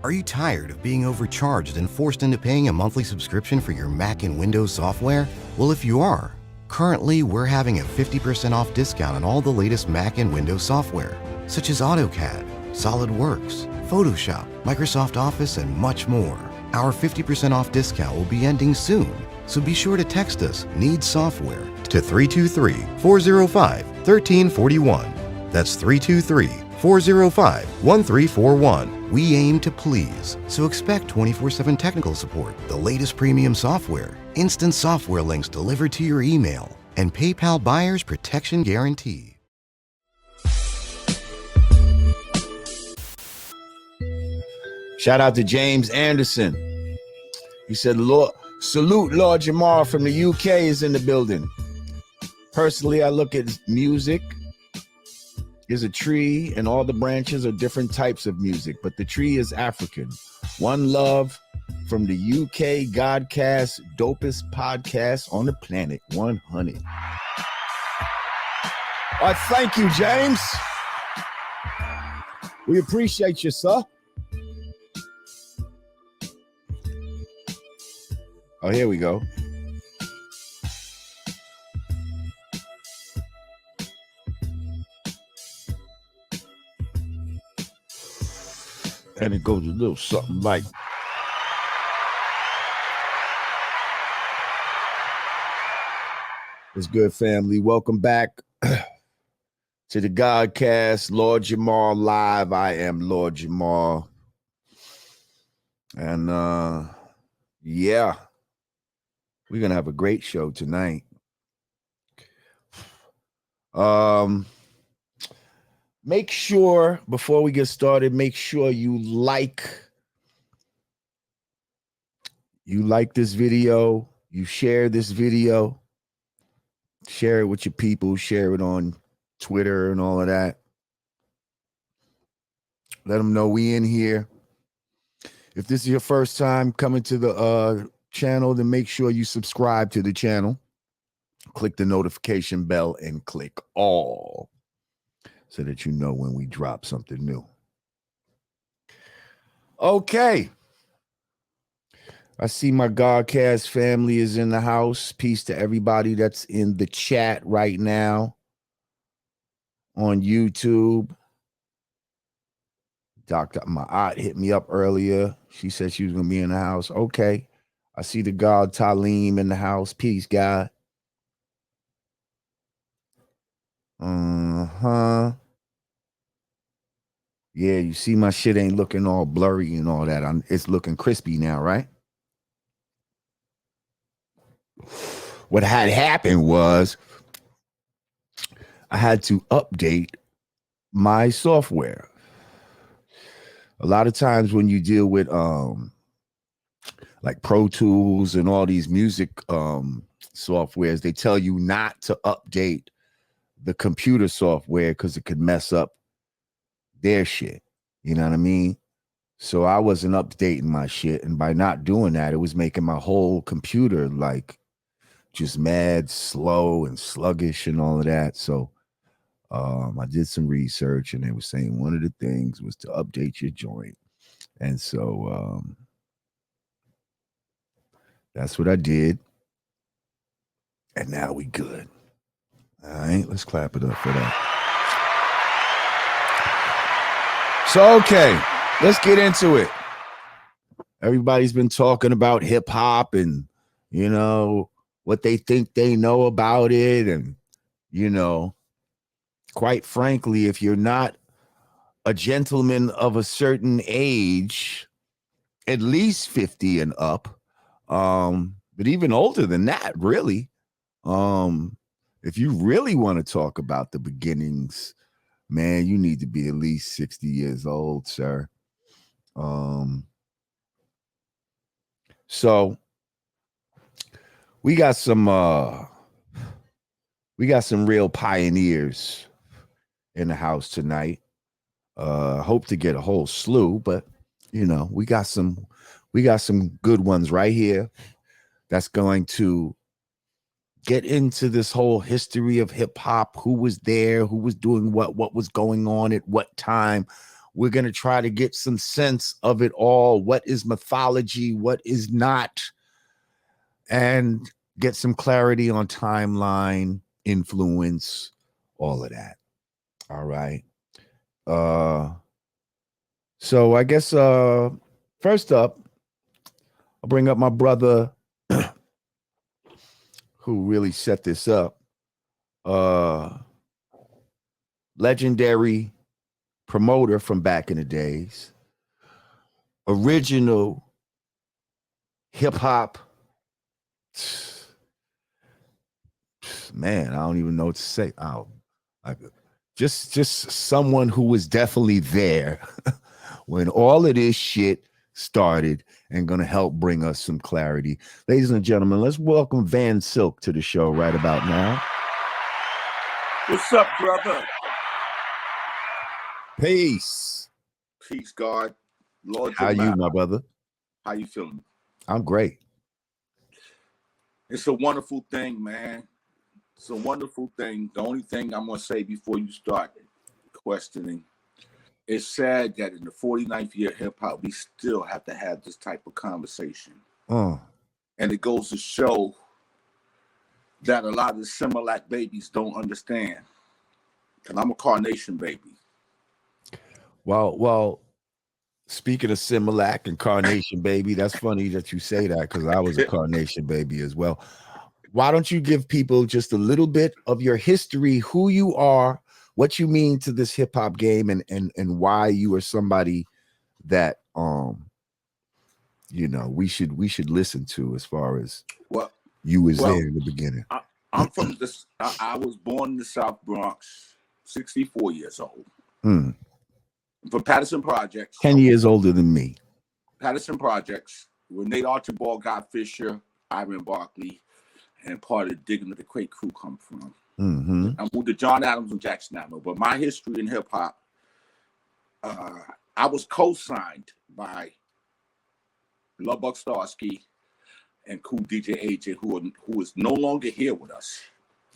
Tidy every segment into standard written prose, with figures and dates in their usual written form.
Are you tired of being overcharged and forced into paying a monthly subscription for your Mac and Windows software? Well, if you are, currently we're having a 50% off discount on all the latest Mac and Windows software, such as AutoCAD, SolidWorks, Photoshop, Microsoft Office, and much more. Our 50% off discount will be ending soon, so be sure to text us "Need Software" to 323-405-1341. That's 323-405-1341. We aim to please, so expect 24/7 technical support, the latest premium software, instant software links delivered to your email, and PayPal buyer's protection guarantee. Shout out to James Anderson. He said, "Lord, salute Lord Jamar from the UK is in the building. Personally, I look at music is a tree and all the branches are different types of music, but the tree is African. One love from the UK Godcast, dopest podcast on the planet 100. All right, thank you, James. We appreciate you, sir. Oh, here we go. And it goes a little something like, it's good, family. Welcome back to the Godcast, Lord Jamar Live. I am Lord Jamar. And yeah, we're gonna have a great show tonight. Make sure, before we get started, make sure you like this video, you share this video, share it with your people, share it on Twitter and all of that. Let them know we in here. If this is your first time coming to the channel, then make sure you subscribe to the channel. Click the notification bell and click all, so that you know when we drop something new. Okay. I see my Godcast family is in the house. Peace to everybody that's in the chat right now on YouTube. Dr. My aunt hit me up earlier. She said she was going to be in the house. Okay. I see the God Talim in the house. Peace, God. Yeah, you see my shit ain't looking all blurry and all that. It's looking crispy now, right? What had happened was I had to update my software. A lot of times when you deal with like Pro Tools and all these music softwares, they tell you not to update the computer software because it could mess up their shit. You know what I mean? So I wasn't updating my shit, and by not doing that, it was making my whole computer like just mad slow and sluggish and all of that. So I did some research, and they were saying one of the things was to update your joint. And so that's what I did. And now we good. All right, let's clap it up for that. So, okay, let's get into it. Everybody's been talking about hip hop and, you know, what they think they know about it. And, you know, quite frankly, if you're not a gentleman of a certain age, at least 50 and up, but even older than that, really, if you really want to talk about the beginnings, man, you need to be at least 60 years old, sir. So we got some real pioneers in the house tonight. Hope to get a whole slew, but you know, we got some good ones right here that's going to get into this whole history of hip hop, who was there, who was doing what was going on at what time, We're going to try to get some sense of it all. What is mythology? What is not? And get some clarity on timeline, influence, all of that. All right. So I guess first up, I'll bring up my brother who really set this up. Legendary promoter from back in the days. Original hip hop. Man, I don't even know what to say. Just someone who was definitely there when all of this shit started and gonna help bring us some clarity. Ladies and gentlemen, let's welcome Van Silk to the show right about now. What's up, brother? Peace. Peace, God. Lord How Jamar. you, my brother? How you feeling? I'm great. It's a wonderful thing, man. It's a wonderful thing. The only thing I'm going to say before you start questioning, it's sad that in the 49th year of hip-hop, we still have to have this type of conversation. And it goes to show that a lot of the Similac babies don't understand. And I'm a Carnation baby. Well, speaking of Similac and Carnation baby, that's funny that you say that because I was a Carnation baby as well. Why don't you give people just a little bit of your history, who you are, what you mean to this hip hop game, and why you are somebody that we should listen to as far as you was there in the beginning. I'm from this. I was born in the South Bronx, 64 years old. From Patterson Projects. 10 years older than me. Patterson Projects, where Nate Archibald, Guy Fisher, Ivan Barkley, and part of the Digging of the Crate crew come from. I moved to John Adams and Jackson Avenue. But my history in hip hop, I was co-signed by Lubbock Starsky and cool DJ AJ, who is no longer here with us.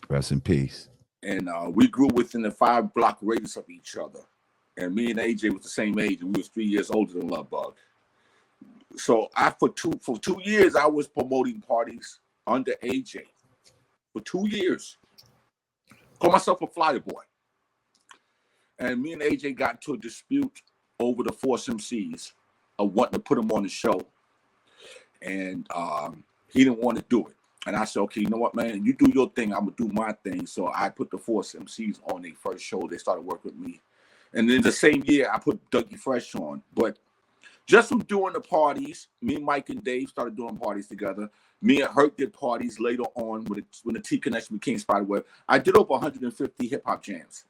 Rest in peace. And we grew within the 5-block radius of each other. And me and AJ was the same age, and we was 3 years older than Lubbock. So for 2 years, I was promoting parties under AJ. For 2 years. Call myself a flyer boy. And me and AJ got into a dispute over the Force MCs of wanting to put him on the show. And he didn't want to do it. And I said, okay, you know what, man? You do your thing, I'm going to do my thing. So I put the Force MCs on their first show. They started working with me. And then the same year, I put Dougie Fresh on. But just from doing the parties, me, Mike, and Dave started doing parties together. Me and Hurt did parties later on when the T Connection became Spiderweb. I did over 150 hip-hop jams.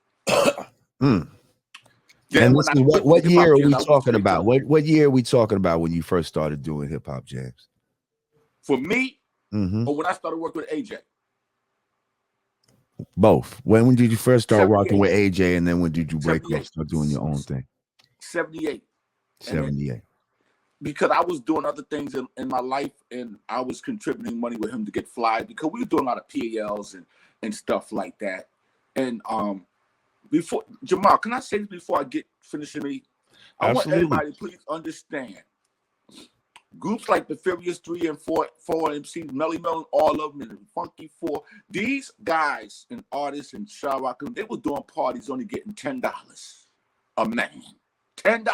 And what year are we talking about? What year are we talking about when you first started doing hip-hop jams? For me, or when I started working with AJ? Both. When did you first start rocking with AJ, and then when did you break off, start doing your own thing? 78. 78. Because I was doing other things in my life, and I was contributing money with him to get fly, because we were doing a lot of PALs and stuff like that. And before, Jamar, can I say this before I get finishing me? I want everybody to please understand. Groups like the Furious 3 and 4 MCs, Melly Mel, all of them, and the Funky 4, these guys and artists and Sharrock, they were doing parties only getting $10 a man. $10.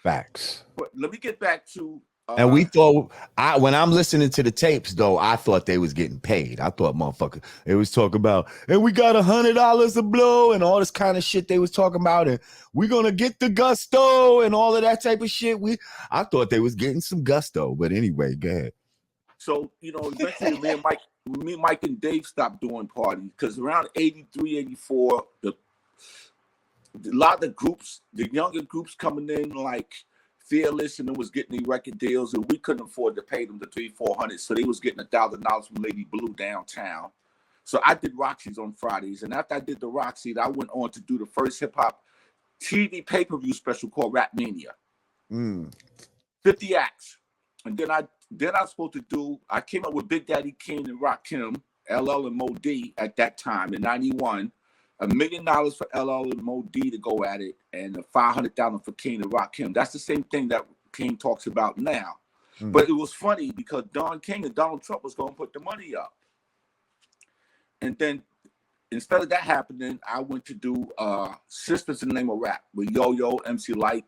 Facts. But let me get back to and we thought, when I'm listening to the tapes, though, I thought they was getting paid. I thought, motherfucker, they was talking about, and we got $100 a blow and all this kind of shit they was talking about, and we're gonna get the gusto and all of that type of shit. I thought they was getting some gusto, but anyway, go ahead. So, eventually me, Mike, and Dave stopped doing parties because around 83, 84, a lot of the groups, the younger groups coming in like Fearless, and it was getting the record deals, and we couldn't afford to pay them the $300-400, so they was getting $1,000 from Lady Blue downtown. So I did Roxy's on Fridays, and after I did the Roxy, I went on to do the first hip hop TV pay-per-view special called Rap Mania. 50 acts, and then I was supposed to do. I came up with Big Daddy Kane and Rakim, LL and Mo D at that time in '91. $1 million for LL and Mo D to go at it, and $500,000 for King to rock him. That's the same thing that King talks about now. But it was funny because Don King and Donald Trump was going to put the money up. And then instead of that happening, I went to do Sisters in the Name of Rap with Yo-Yo, MC Light,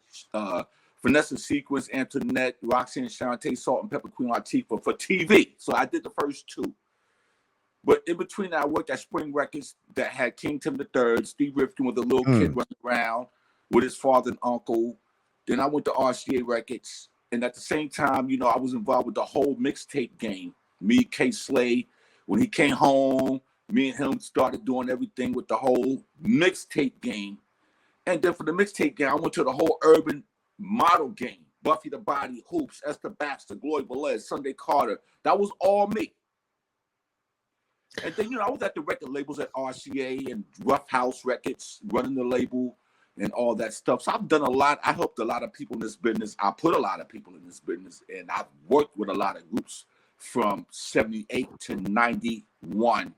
Vanessa Sequence, Antoinette, Roxanne Shante, Salt and Pepper Queen Latifah for TV. So I did the first two. But in between that, I worked at Spring Records that had King Tim III, Steve Rifkin with a little kid running around with his father and uncle. Then I went to RCA Records. And at the same time, you know, I was involved with the whole mixtape game. Me, K. Slay, when he came home, me and him started doing everything with the whole mixtape game. And then for the mixtape game, I went to the whole urban model game. Buffy the Body, Hoops, Esther Baxter, Glory Velez, Sunday Carter. That was all me. And then, you know, I was at the record labels at RCA and Rough House Records, running the label and all that stuff. So I've done a lot. I helped a lot of people in this business. I put a lot of people in this business, and I've worked with a lot of groups from 78 to 91.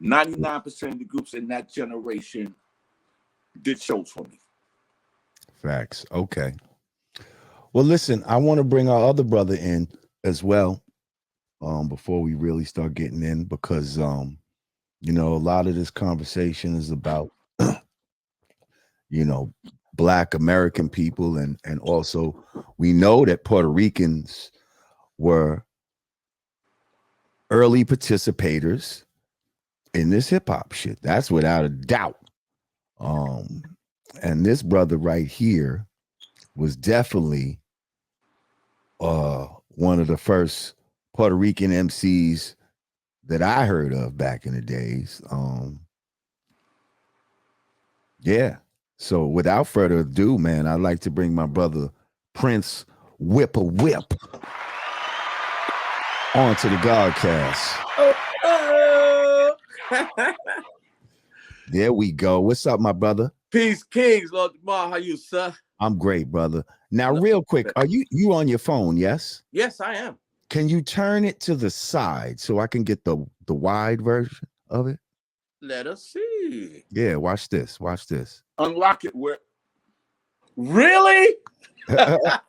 99% of the groups in that generation did shows for me. Facts. Okay. Well, listen, I want to bring our other brother in as well, before we really start getting in, because you know, a lot of this conversation is about you know, Black American people, and also we know that Puerto Ricans were early participators in this hip hop shit. That's without a doubt. And this brother right here was definitely one of the first Puerto Rican MCs that I heard of back in the days. Yeah. So without further ado, man, I'd like to bring my brother Prince Whipple Whip onto the Godcast. There we go. What's up, my brother? Peace, Kings, Lord Jamar. How you, sir? I'm great, brother. Now, real quick, are you on your phone? Yes. Yes, I am. Can you turn it to the side so I can get the wide version of it? Let us see. Yeah, watch this. Watch this. Unlock it, Whip. Really? Now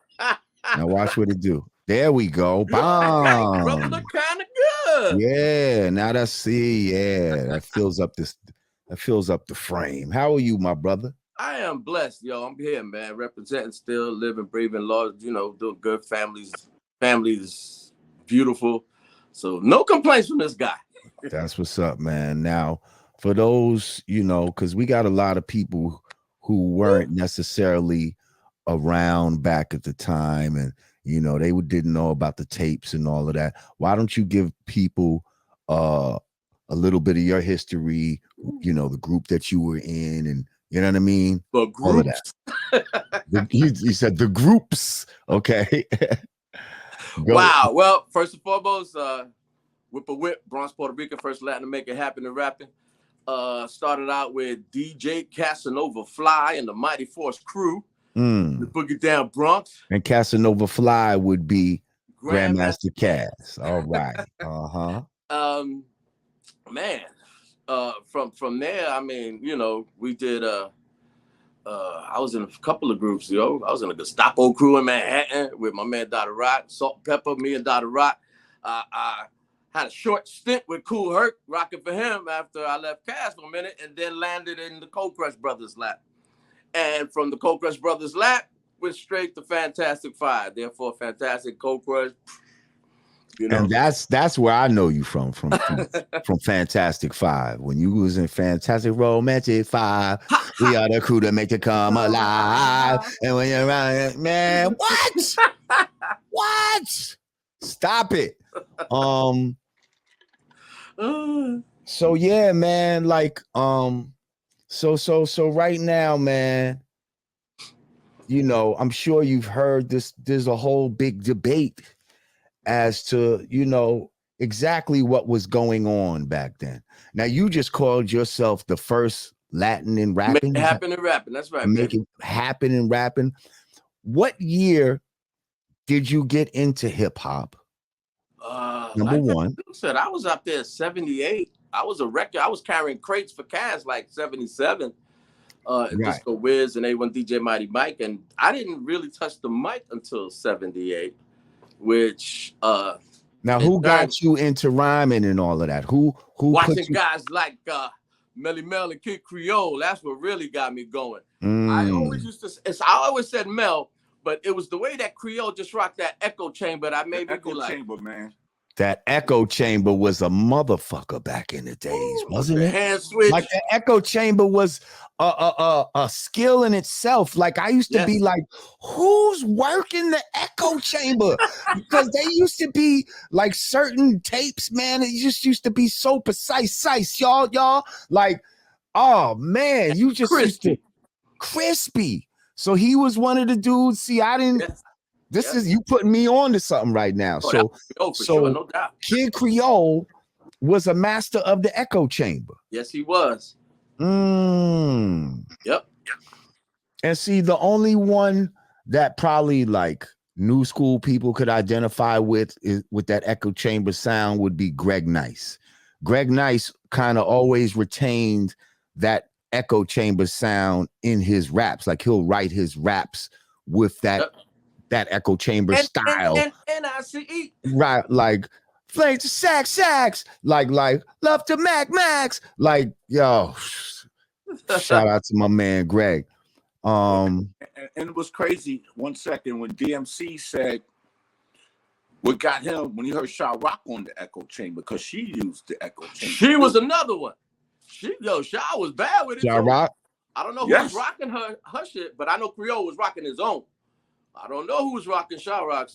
watch what it do. There we go. Bomb. Brother look kind of good. Yeah. Now that's see. Yeah, that fills up this. That fills up the frame. How are you, my brother? I am blessed, yo. I'm here, man. Representing, still living, breathing, Lord. You know, doing good. Families, beautiful. So no complaints from this guy. That's what's up, man. Now, for those, you know, because we got a lot of people who weren't necessarily around back at the time, and you know, they didn't know about the tapes and all of that. Why don't you give people a little bit of your history, you know, the group that you were in, and you know what I mean? The groups. All of that. You said the groups. Okay. Wow. Well, first and foremost, Whipple Whip, Bronx, Puerto Rico, first Latin to make it happen in rapping. Started out with DJ Casanova Fly and the Mighty Force crew. The Boogie Down Bronx. And Casanova Fly would be Grandmaster Cass. All right. Man, from there, I mean, you know, we did I was in a couple of groups, yo. I was in a Gestapo crew in Manhattan with my man Dr. Rock, Salt and Pepper, me and Dr. Rock. I had a short stint with Kool Herc, rocking for him after I left Cass for a minute, and then landed in the Cold Crush Brothers lap. And from the Cold Crush Brothers lap, went straight to Fantastic Five. Therefore, Fantastic Cold Crush. You know. And that's where I know you from Fantastic Five. When you was in Fantastic Romantic Five, we are the crew that make it come alive. And when you're around, man, what? What? Stop it. So yeah, man, like so right now, man, you know, I'm sure you've heard this. There's a whole big debate as to, you know, exactly what was going on back then. Now, you just called yourself the first Latin in rapping. Make it happen in rapping. That's right. Make it happen in rapping. What year did you get into hip hop? Number one. I was up there in 78. I was a record. I was carrying crates for Cass like 77. Right. Disco Wiz and A1 DJ Mighty Mike, and I didn't really touch the mic until 78, which Now who got you into rhyming and all of that? Who watching put you... guys like Melly Mel and Kid Creole, that's what really got me going. I always said Mel, but it was the way that Creole just rocked that echo chamber that made me echo like, chamber, man. That echo chamber was a motherfucker back in the days, wasn't it? Hand switch. Like the echo chamber was a skill in itself. Like I used to be like, who's working the echo chamber? Because they used to be like certain tapes, man. It just used to be so precise, y'all. Like, oh man, you just used to crispy. So he was one of the dudes. See, I didn't. Yes. This is you putting me on to something right now. For sure, no doubt. Kid Creole was a master of the echo chamber. Yes, he was. Yep. And see, the only one that probably like new school people could identify with that echo chamber sound would be Greg Nice. Greg Nice kind of always retained that echo chamber sound in his raps. Like he'll write his raps with that. That echo chamber style. NICE. Right, like flames to sax, like love to Max. Like, yo, shout out to my man Greg. And it was crazy. 1 second when DMC said what got him when he heard Sha Rock on the echo chamber, because she used the echo chamber. She was another one. Sha was bad with it. Sha Rock. I don't know who was rocking her shit, but I know Creole was rocking his own. I don't know who was rocking Sha Rock's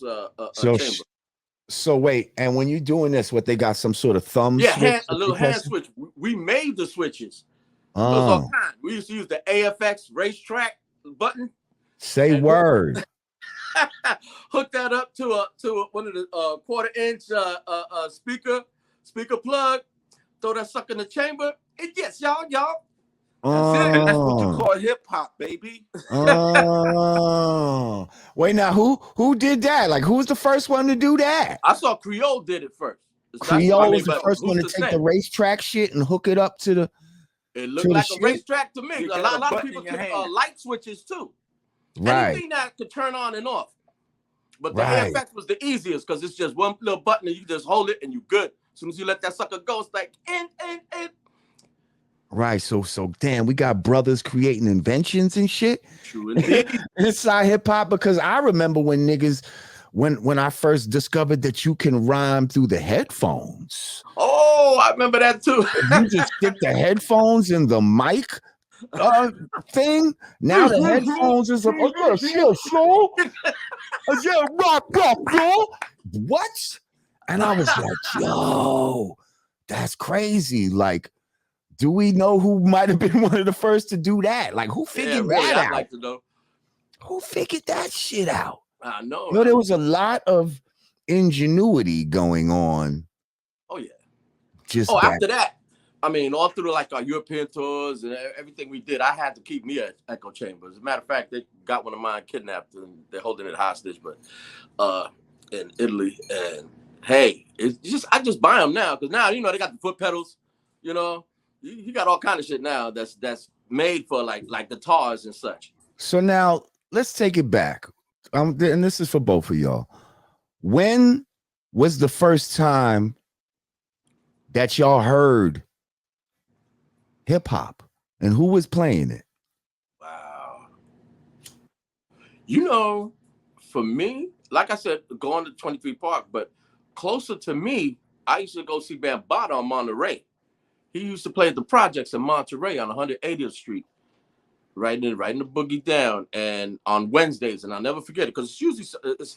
chamber. So wait, and when you're doing this, what they got some sort of thumb? Yeah, a little hand switch. We made the switches. Oh. We used to use the AFX racetrack button. Say word. Hook that up to one of the 1/4 inch speaker plug. Throw that sucker in the chamber. It gets y'all. That's what you call hip hop, baby. Oh, wait, now who did that? Like, who was the first one to do that? I saw Creole did it first. Creole was the first one to take the racetrack shit and hook it up to the. It looked like a racetrack to me. A lot of people took light switches too. Right. Anything that could turn on and off. But the AFX was the easiest because it's just one little button and you just hold it and you good. As soon as you let that sucker go, it's like in. Right, so damn, we got brothers creating inventions and shit. True indeed. Inside hip hop, because I remember when niggas, when I first discovered that you can rhyme through the headphones. Oh, I remember that too. You just stick the headphones in the mic thing. Now the headphones is rock, what? And I was like, yo, that's crazy. Like, do we know who might have been one of the first to do that? Like, who figured that out? I'd like to know. Who figured that shit out? I know. There was a lot of ingenuity going on. Oh, yeah. After that, I mean, all through like our European tours and everything we did, I had to keep me an echo chamber. As a matter of fact, they got one of mine kidnapped and they're holding it hostage, but in Italy. And hey, it's just I just buy them now because now, they got the foot pedals, You got all kind of shit now that's made for like guitars and such. So now let's take it back. And this is for both of y'all. When was the first time that y'all heard hip hop and who was playing it? Wow. For me, like I said, going to 23 Park, but closer to me, I used to go see Bambaataa on Monterey. He used to play at the projects in Monterey on 180th Street, right in the boogie down, and on Wednesdays. And I'll never forget it because it's usually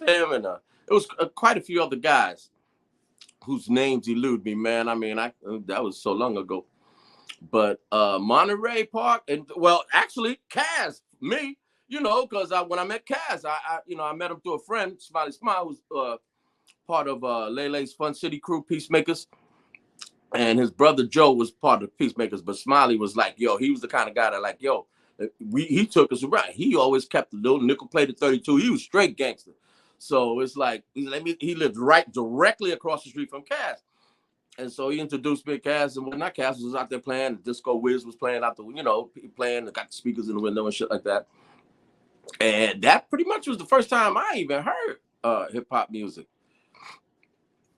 him and it was quite a few other guys whose names elude me, man. I mean, that was so long ago. But Monterey Park, and actually, Kaz, me, because when I met Kaz, I met him through a friend, Smiley Smile, who's part of Lele's Fun City crew, Peacemakers. And his brother Joe was part of Peacemakers, but Smiley was like, yo, he was the kind of guy that like, yo, he took us around. He always kept the little nickel-plated 32. He was straight gangster. So it's like, he lived right directly across the street from Cass. And so he introduced me to Cass, and when that Cass was out there playing, the Disco Wiz was playing out the, playing, got the speakers in the window and shit like that. And that pretty much was the first time I even heard hip hop music.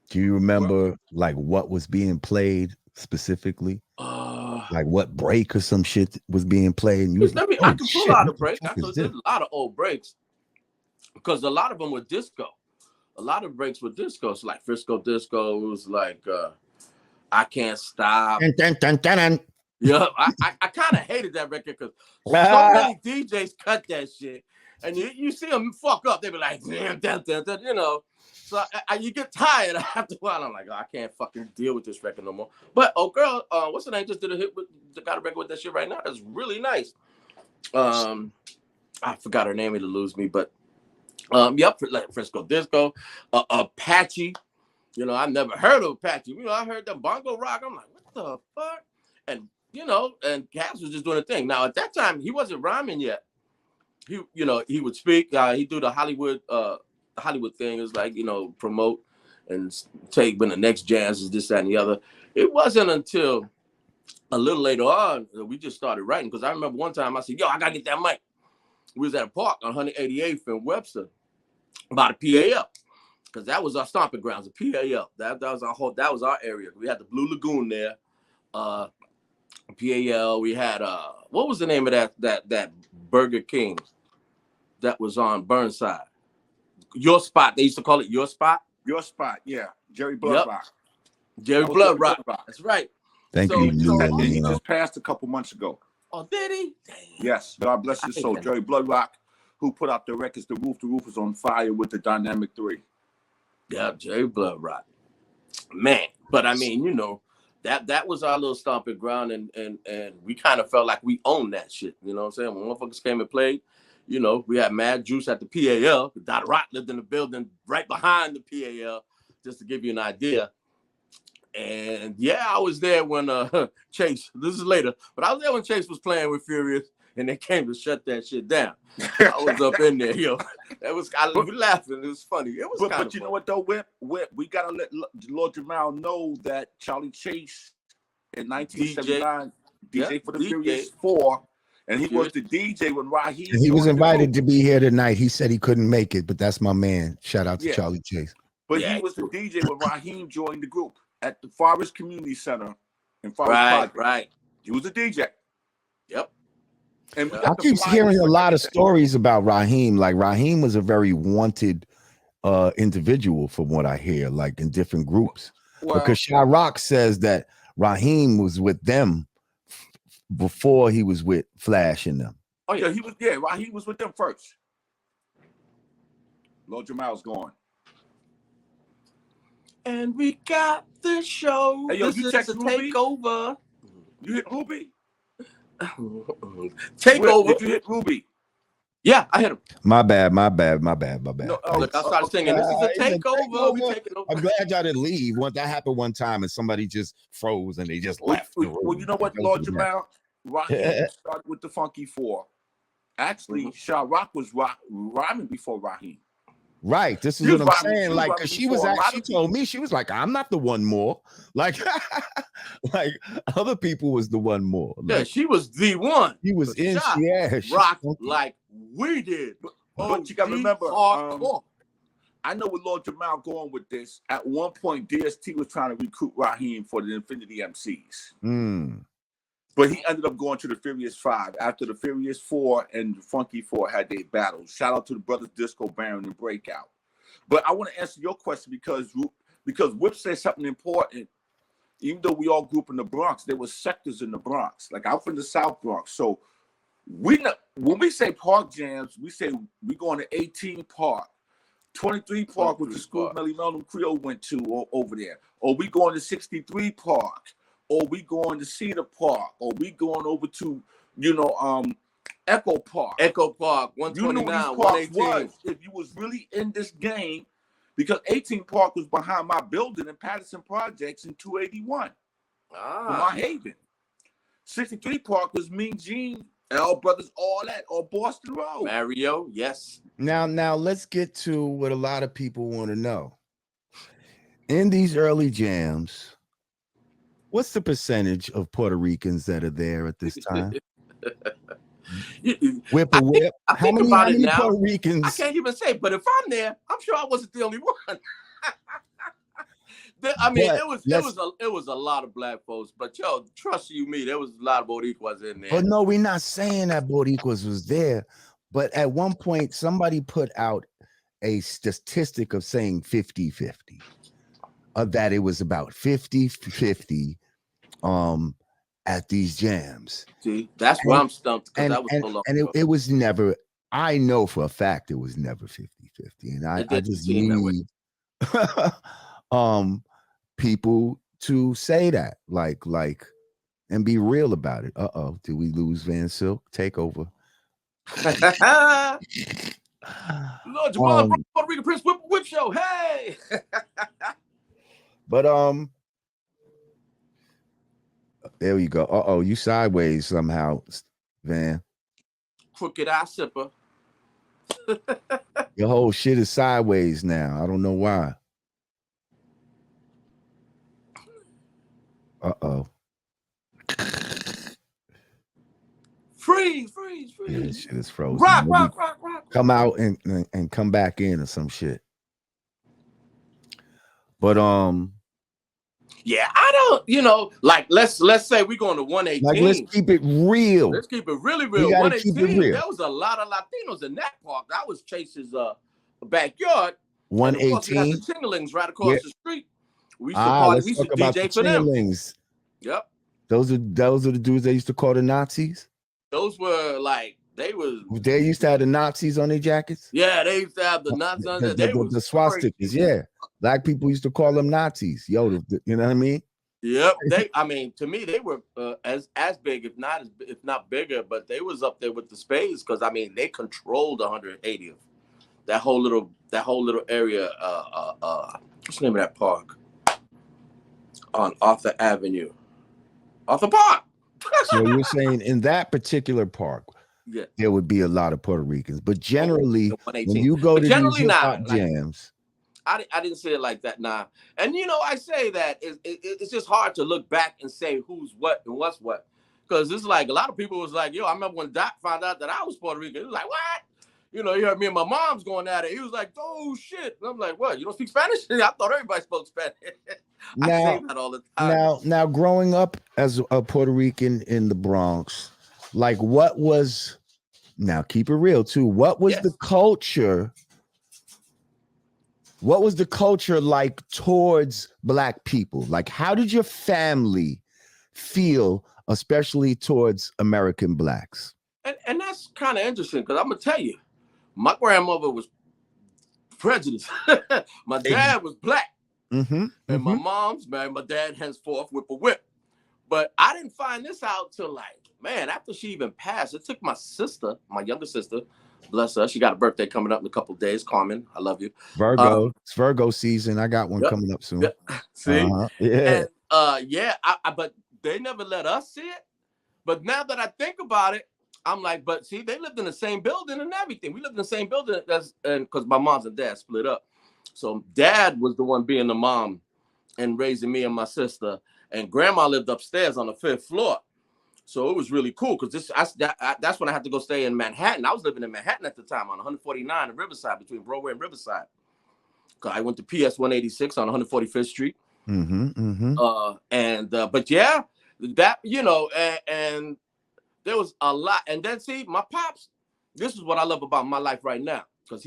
Do you remember like what was being played specifically? Like what break or some shit was being played? And you was like, I can pull out a break. There's a lot of old breaks because a lot of them were disco. A lot of breaks were disco. So like Frisco Disco, it was like I Can't Stop. Dun, dun, dun, dun. Yeah, I kind of hated that record because so many DJs cut that shit, and you see them fuck up. They be like, damn, you know. So you get tired after a while. I'm like, I can't fucking deal with this record no more. But girl, what's her name? Just did a hit with, got a record with that shit right now. It's really nice. I forgot her name. It'll lose me, but yep, like Frisco Disco, Apache. You know, I never heard of Apache. You know, I heard the bongo rock. I'm like, what the fuck? And and Cass was just doing a thing. Now at that time, he wasn't rhyming yet. He would speak. He do the Hollywood thing. Is like, promote and take when the next jazz is this, that, and the other. It wasn't until a little later on that we just started writing. Because I remember one time I said, yo, I gotta get that mic. We was at a park on 188th and Webster about a PAL. Because that was our stomping grounds, a PAL. That was our area. We had the Blue Lagoon there. PAL. We had what was the name of that Burger King that was on Burnside? Your Spot. They used to call it Your Spot. Your Spot, yeah. Jerry Bloodrock. Yep. Jerry Bloodrock. That's right. Thank you. He just passed a couple months ago. Oh, did he? Dang. Yes. God bless his soul. Jerry Bloodrock, who put out the records, The Roof is on Fire with the Dynamic 3. Yeah, Jerry Bloodrock. Man. But I mean, that was our little stomping ground, and we kind of felt like we owned that shit. You know what I'm saying? When motherfuckers came and played, we had mad juice at the PAL. Dot Rock lived in the building right behind the PAL, just to give you an idea. And yeah, I was there when Chase, this is later, but I was there when Chase was playing with Furious, and they came to shut that shit down. I was up in there, That was, I was laughing. It was funny. It was kind of But you know what, though, Whip? We got to let Lord Jamar know that Charlie Chase in 1979, DJ for the Furious 4, and he was the DJ when Raheem. And he was invited to be here tonight. He said he couldn't make it, but that's my man. Shout out to Charlie Chase. But he was the DJ when Raheem joined the group at the Forest Community Center in Forest. Right. He was a DJ. Yep. And I keep hearing a lot of stories about Raheem. Like Raheem was a very wanted individual, from what I hear, like in different groups. Because Chirac says that Raheem was with them before he was with Flash and them. Oh yeah, Raheem was with them first. Lord Jamal's gone. And we got the show. Hey, yo, this you is text a Ruby? takeover. You hit Ruby? Takeover. Did you hit Ruby? Yeah, I hit him. My bad. No, look, I started singing. This is a takeover. We taking over. I'm glad y'all didn't leave. That happened one time, and somebody just froze and they just left. Well, you know what, Lord Jamal? Raheem started with the Funky Four. Actually, Chirac was rhyming before Raheem. Right. This is what I'm saying. Like, cause she told me, she was like, I'm not the one more. Like, like other people was the one more. Like, yeah, she was the one. He was in. Rock like we did. But you gotta remember, I know where Lord Jamal going with this. At one point, DST was trying to recruit Raheem for the Infinity MCs. But he ended up going to the Furious 5 after the Furious 4 and the Funky 4 had their battles. Shout out to the brothers Disco Baron and Breakout. But I want to answer your question because Whip said something important. Even though we all grew up in the Bronx, there were sectors in the Bronx. Like I'm from the South Bronx. So when we say park jams, we say we going to 18 Park. 23 Park was the school Melly Melvin Creole went to over there. Or we going to 63 Park. Or we going to Cedar Park, or we going over to, Echo Park. Echo Park, 129, 118. If you was really in this game, because 18 Park was behind my building in Patterson Projects in 281. For my haven. 63 Park was Mean Gene, L Brothers, all that, or Boston Road. Mario, yes. Now let's get to what a lot of people want to know. In these early jams, What's the percentage of Puerto Ricans that are there at this time? Whipple whip. I How think many about it now. Puerto Ricans? I can't even say, but if I'm there, I'm sure I wasn't the only one. I mean, it was a lot of black folks, but yo, trust you me, there was a lot of Boricuas in there. But no, we're not saying that Boricuas was there. But at one point, somebody put out a statistic of saying 50-50. That it was about 50-50 at these jams. See, that's where I'm stumped, because that was so long ago. It was never, I know for a fact it was never 50-50. And I just need people to say that, like, and be real about it. Did we lose Van Silk? Take over. Lord Jamar, Puerto Rican Prince Whip Show. Hey. But there you go. You sideways somehow, Van. Crooked eye sipper. Your whole shit is sideways now. I don't know why. Freeze. Yeah, this shit is frozen. Rock. Come out and come back in or some shit. But yeah, I don't, like let's say we're going to 118. Like, let's keep it real. Let's keep it really real. 118. There was a lot of Latinos in that park. That was Chase's backyard. 118. The Tinglings right across the street. We used to party. We used to DJ for them. Yep. Those are the dudes they used to call the Nazis. Those were like they used to have the Nazis on their jackets. Yeah, they used to have the Nazis on there. The swastikas. Yeah, black people used to call them Nazis. Yo, you know what I mean? Yep. To me, they were as big, if not bigger, but they was up there with the Spades because they controlled 180th. That whole little area. What's the name of that park? On Arthur Avenue. Arthur Park. So you're saying in that particular park, there would be a lot of Puerto Ricans, but generally, when you go to these hip-hop jams, I didn't say it like that, nah. And I say that it's just hard to look back and say who's what and what's what, because it's like a lot of people was like, yo, I remember when Doc found out that I was Puerto Rican. He was like, what? You heard me and my mom's going at it. He was like, oh shit. And I'm like, what? You don't speak Spanish? I thought everybody spoke Spanish. I say that all the time. Now, growing up as a Puerto Rican in the Bronx, like what was, now keep it real too, what was the culture? What was the culture like towards black people? Like, how did your family feel, especially towards American blacks? And that's kind of interesting because I'm going to tell you, my grandmother was prejudiced. My dad was black. And my mom's married my dad henceforth Whipple whip. But I didn't find this out till after she even passed. It took my sister, my younger sister, bless her. She got a birthday coming up in a couple of days. Carmen, I love you. Virgo. It's Virgo season. I got one coming up soon. See? Yeah. And, but they never let us see it. But now that I think about it, I'm like, but see, they lived in the same building and everything. We lived in the same building because my mom's and dad split up. So dad was the one being the mom and raising me and my sister. And grandma lived upstairs on the 5th floor. So it was really cool because that's when I had to go stay in Manhattan. I was living in Manhattan at the time on 149 in Riverside, between Broadway and Riverside. I went to PS 186 on 145th Street. But yeah, that, and there was a lot. And then see, my pops, this is what I love about my life right now. Because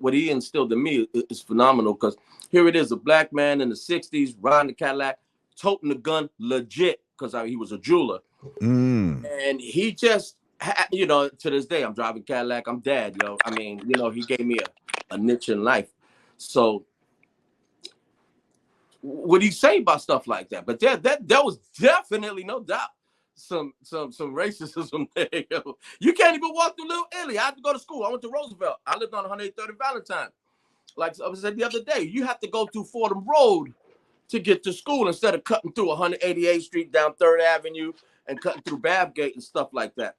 what he instilled in me is phenomenal. Because here it is, a black man in the 60s, riding the Cadillac, toting the gun legit, because he was a jeweler. And he just, to this day, I'm driving Cadillac, I'm dad, yo. He gave me a niche in life. So what do you say about stuff like that? But there was definitely, no doubt, some racism there. Yo. You can't even walk through Little Italy. I had to go to school. I went to Roosevelt. I lived on 130 Valentine. Like I said the other day, you have to go through Fordham Road to get to school instead of cutting through 188th Street down 3rd Avenue and cutting through Babgate and stuff like that.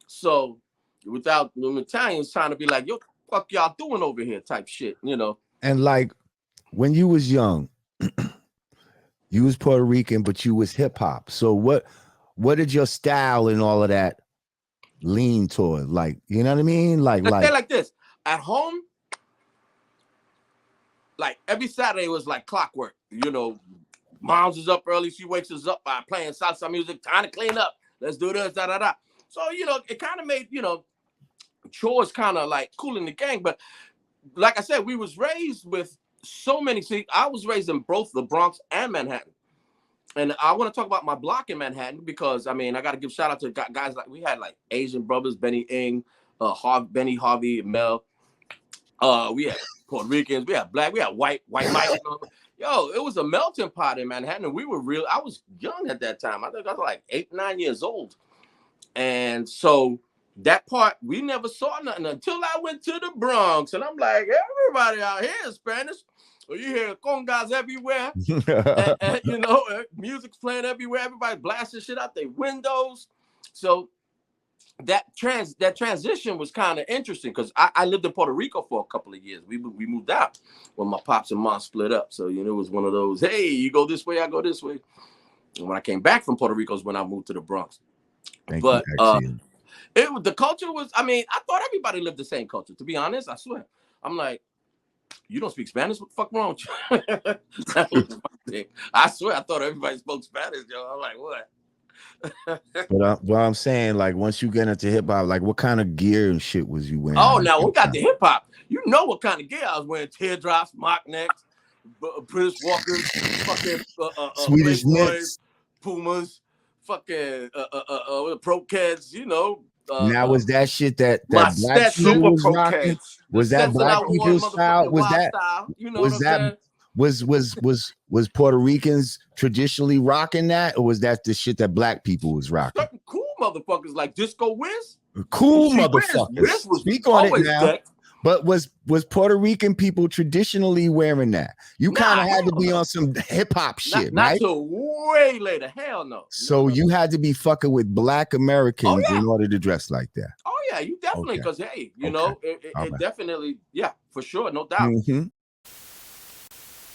So without the Italians trying to be like, yo, what the fuck y'all doing over here type shit, And like when you was young, You was Puerto Rican, but you was hip hop. So what did your style and all of that lean toward? Like, you know what I mean? Let's say like this. At home, like every Saturday was like clockwork. You know, mom's is up early. She wakes us up by playing salsa music. Time to clean up. Let's do this, da da da. So, you know, it kind of made, you know, chores kind of like cool in the gang. But like I said, we was raised with so many. See, I was raised in both the Bronx and Manhattan. And I want to talk about my block in Manhattan because, I mean, I got to give shout out to guys like we had like Asian brothers, Benny Ing, Benny Harvey, Mel. We had Puerto Ricans, we had black, we had white Mike. Yo, it was a melting pot in Manhattan. And we were real. I was young at that time. I think I was like 8, 9 years old. And so that part, we never saw nothing until I went to the Bronx. And I'm like, everybody out here is Spanish. You hear congas everywhere. and, you know, music's playing everywhere. Everybody blasting shit out their windows. So that transition was kind of interesting because I lived in Puerto Rico for a couple of years. We moved out when my pops and mom split up. So, you know, it was one of those, hey, you go this way, I go this way. And when I came back from Puerto Rico is when I moved to the Bronx. But the culture was, I mean, I thought everybody lived the same culture. To be honest, I swear. I'm like, you don't speak Spanish? What the fuck wrong with you? That was my thing. I swear, I thought everybody spoke Spanish, yo. I'm like, what? But I'm saying, like, once you get into hip hop, like, what kind of gear and shit was you wearing? Oh, now we got the hip hop. You know what kind of gear I was wearing? Teardrops, mock necks, British Walkers, fucking Swedish knits, Pumas, fucking Pro Kids, you know. Now was that shit that black people was rocking? Was that black people's style? Was that style? You know was that was Puerto Ricans traditionally rocking that, or was that the shit that black people was rocking? Certain cool motherfuckers like Disco Wiz. Cool motherfuckers. Wiz Speak on it now. Decked. But was Puerto Rican people traditionally wearing that? You kind of had to be on some hip hop shit, not right? till way later. Hell no. So you had to be fucking with black Americans in order to dress like that. Oh yeah, you definitely, because hey, you know, it definitely, yeah, for sure, no doubt. Mm-hmm.